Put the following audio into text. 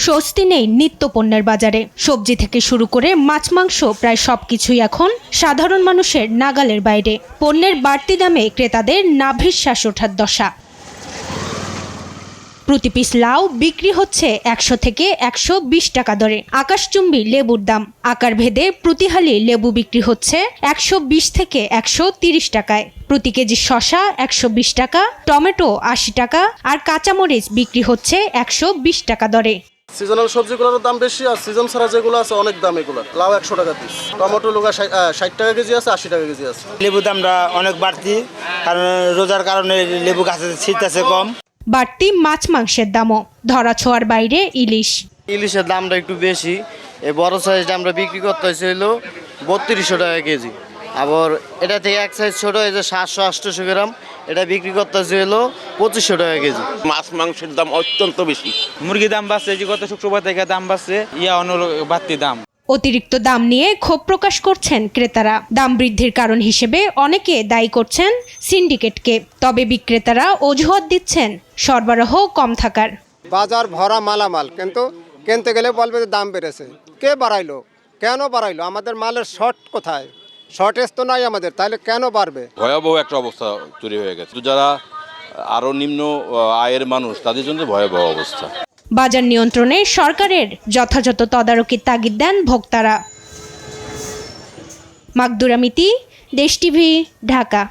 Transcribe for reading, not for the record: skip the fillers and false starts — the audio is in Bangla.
স্বস্তি নেই নিত্যপণ্যের বাজারে। সবজি থেকে শুরু করে মাছ মাংস প্রায় সবকিছুই এখন সাধারণ মানুষের নাগালের বাইরে। পণ্যের বাড়তি দামে ক্রেতাদের নাভির শ্বাস ওঠার দশা। প্রতি পিস লাউ বিক্রি হচ্ছে ১০০ থেকে ১২০ টাকা দরে। আকাশচুম্বী লেবুর দাম আকার ভেদে প্রতি হালি লেবু বিক্রি হচ্ছে ১২০ থেকে ১৩০ টাকায়। প্রতি কেজি শসা ১২০ টাকা, টমেটো ৮০ টাকা আর কাঁচামরিচ বিক্রি হচ্ছে ১২০ টাকা দরে। সিজনাল সবজিগুলোর দাম বেশি, আর সিজন ছাড়া যেগুলো আছে অনেক দাম। এগুলো লাউ ১০০ টাকা পিস, টমেটো ৬০ টাকা কেজি আছে, ৮০ টাকা কেজি আছে। লেবুর দামটা অনেক বাড়তি, কারণ রোজার কারণে লেবু গাছে শীত আছে কম। বাড়তি মাছ মাংসের দামও ধরা ছোঁয়ার বাইরে ইলিশের দামটা একটু বেশি। এই বড় সাইজটা আমরা বিক্রি করতে হয়েছে হলো ৩২০০ টাকা কেজি। আবার এটা থেকে এক সাইজ ছোট হয়েছে ৭০০-৮০০ গ্রাম, এটা বিক্রি করতে হয়েছে হলো ২৫০০ টাকা কেজি। মাছ মাংসের দাম অত্যন্ত বেশি। মুরগির দাম বাড়ছে, যে গত শুক্রবার থেকে দাম বাড়ছে, অন্য বাড়তি দাম। অতিরিক্ত দাম নিয়ে ক্ষোভ প্রকাশ করছেন ক্রেতারা। দাম বৃদ্ধির কারণ হিসেবে অনেকে দায়ী করছেন সিন্ডিকেটকে। তবে বিক্রেতারা অজুহাত দিচ্ছেন সরবরাহ কম থাকার। বাজার ভরা মালামাল, কিন্তু কিনতে গেলে বলবে যে দাম বেড়েছে। কে বাড়াইলো? কেন বাড়াইলো? আমাদের মালের শর্ট কোথায়? শর্টেজ তো নাই আমাদের, তাহলে কেন বাড়বে? ভয়াবহ একটা অবস্থা তৈরি হয়ে গেছে। যারা আরো নিম্ন আয়ের মানুষ, তাদের জন্য ভয়াবহ অবস্থা। বাজার নিয়ন্ত্রণে সরকারের যথাযথ তদারকির তাগিদ দেন ভোক্তারা। মাকদুরা মিতি, দেশ টিভি, ঢাকা।